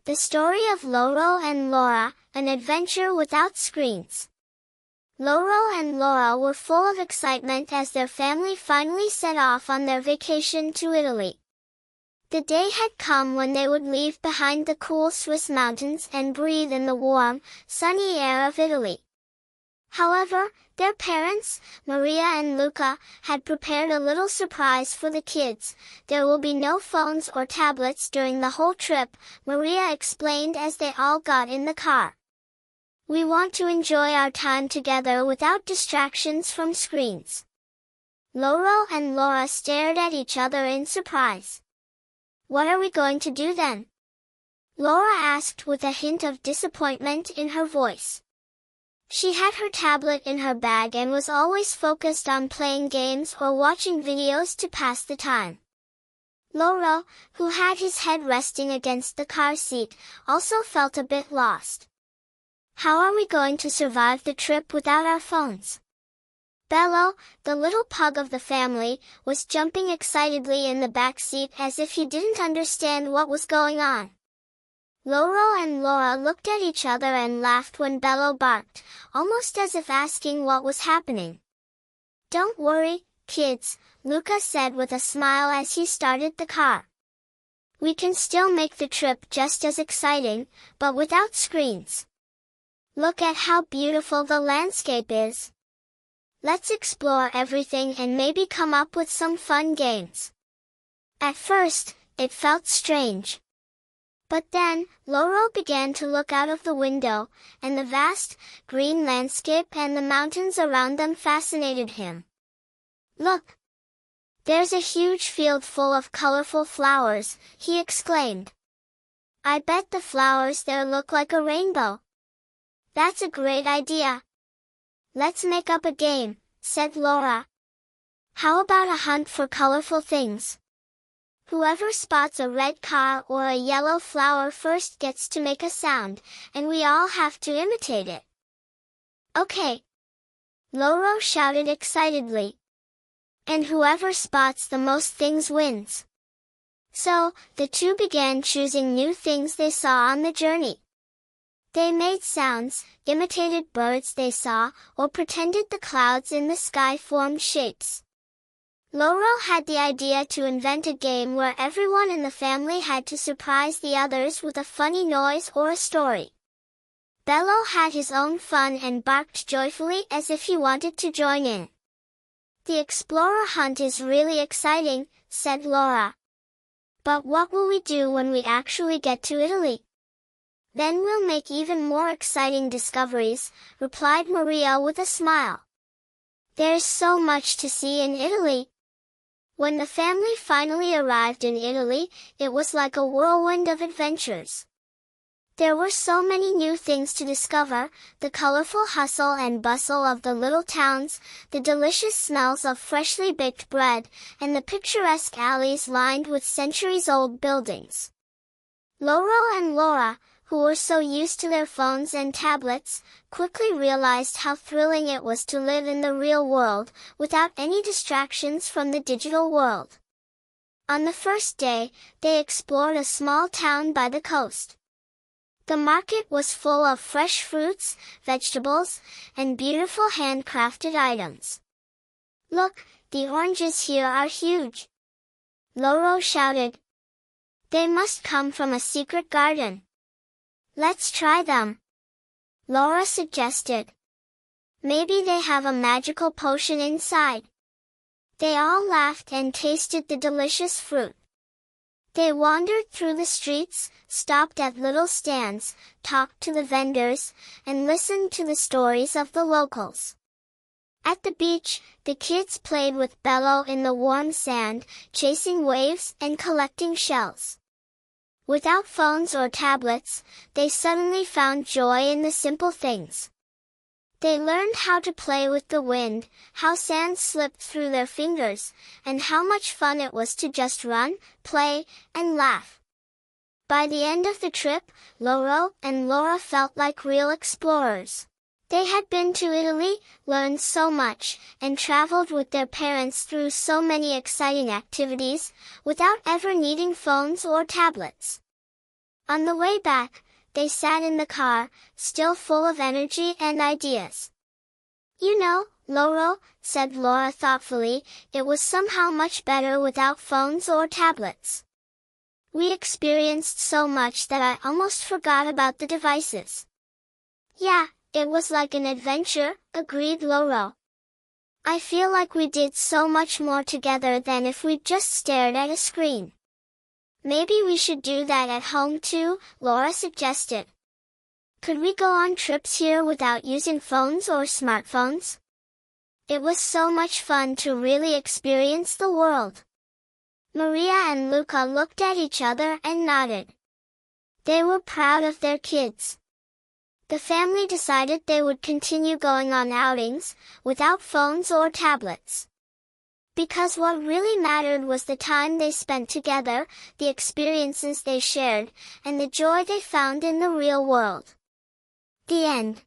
The story of Loro and Laura, an adventure without screens. Loro and Laura were full of excitement as their family finally set off on their vacation to Italy. The day had come when they would leave behind the cool Swiss mountains and breathe in the warm, sunny air of Italy. However, their parents, Maria and Luca, had prepared a little surprise for the kids. There will be no phones or tablets during the whole trip, Maria explained as they all got in the car. We want to enjoy our time together without distractions from screens. Loro and Laura stared at each other in surprise. What are we going to do then? Laura asked with a hint of disappointment in her voice. She had her tablet in her bag and was always focused on playing games or watching videos to pass the time. Loro, who had his head resting against the car seat, also felt a bit lost. How are we going to survive the trip without our phones? Bello, the little pug of the family, was jumping excitedly in the back seat as if he didn't understand what was going on. Loro and Laura looked at each other and laughed when Bello barked, almost as if asking what was happening. Don't worry, kids, Luca said with a smile as he started the car. We can still make the trip just as exciting, but without screens. Look at how beautiful the landscape is. Let's explore everything and maybe come up with some fun games. At first, it felt strange. But then, Loro began to look out of the window, and the vast, green landscape and the mountains around them fascinated him. Look! There's a huge field full of colorful flowers, he exclaimed. I bet the flowers there look like a rainbow. That's a great idea. Let's make up a game, said Laura. How about a hunt for colorful things? Whoever spots a red car or a yellow flower first gets to make a sound, and we all have to imitate it. Okay! Loro shouted excitedly. And whoever spots the most things wins. So, the two began choosing new things they saw on the journey. They made sounds, imitated birds they saw, or pretended the clouds in the sky formed shapes. Loro had the idea to invent a game where everyone in the family had to surprise the others with a funny noise or a story. Bello had his own fun and barked joyfully as if he wanted to join in. The explorer hunt is really exciting, said Laura. But what will we do when we actually get to Italy? Then we'll make even more exciting discoveries, replied Maria with a smile. There's so much to see in Italy. When the family finally arrived in Italy, it was like a whirlwind of adventures. There were so many new things to discover, the colorful hustle and bustle of the little towns, the delicious smells of freshly baked bread, and the picturesque alleys lined with centuries-old buildings. Loro and Laura, who were so used to their phones and tablets, quickly realized how thrilling it was to live in the real world, without any distractions from the digital world. On the first day, they explored a small town by the coast. The market was full of fresh fruits, vegetables, and beautiful handcrafted items. Look, the oranges here are huge! Loro shouted. They must come from a secret garden. Let's try them. Laura suggested. Maybe they have a magical potion inside. They all laughed and tasted the delicious fruit. They wandered through the streets, stopped at little stands, talked to the vendors, and listened to the stories of the locals. At the beach, the kids played with Bello in the warm sand, chasing waves and collecting shells. Without phones or tablets, they suddenly found joy in the simple things. They learned how to play with the wind, how sand slipped through their fingers, and how much fun it was to just run, play, and laugh. By the end of the trip, Loro and Laura felt like real explorers. They had been to Italy, learned so much, and traveled with their parents through so many exciting activities, without ever needing phones or tablets. On the way back, they sat in the car, still full of energy and ideas. You know, Loro, said Laura thoughtfully, it was somehow much better without phones or tablets. We experienced so much that I almost forgot about the devices. Yeah, it was like an adventure, agreed Loro. I feel like we did so much more together than if we'd just stared at a screen. Maybe we should do that at home too, Laura suggested. Could we go on trips here without using phones or smartphones? It was so much fun to really experience the world. Maria and Luca looked at each other and nodded. They were proud of their kids. The family decided they would continue going on outings, without phones or tablets. Because what really mattered was the time they spent together, the experiences they shared, and the joy they found in the real world. The end.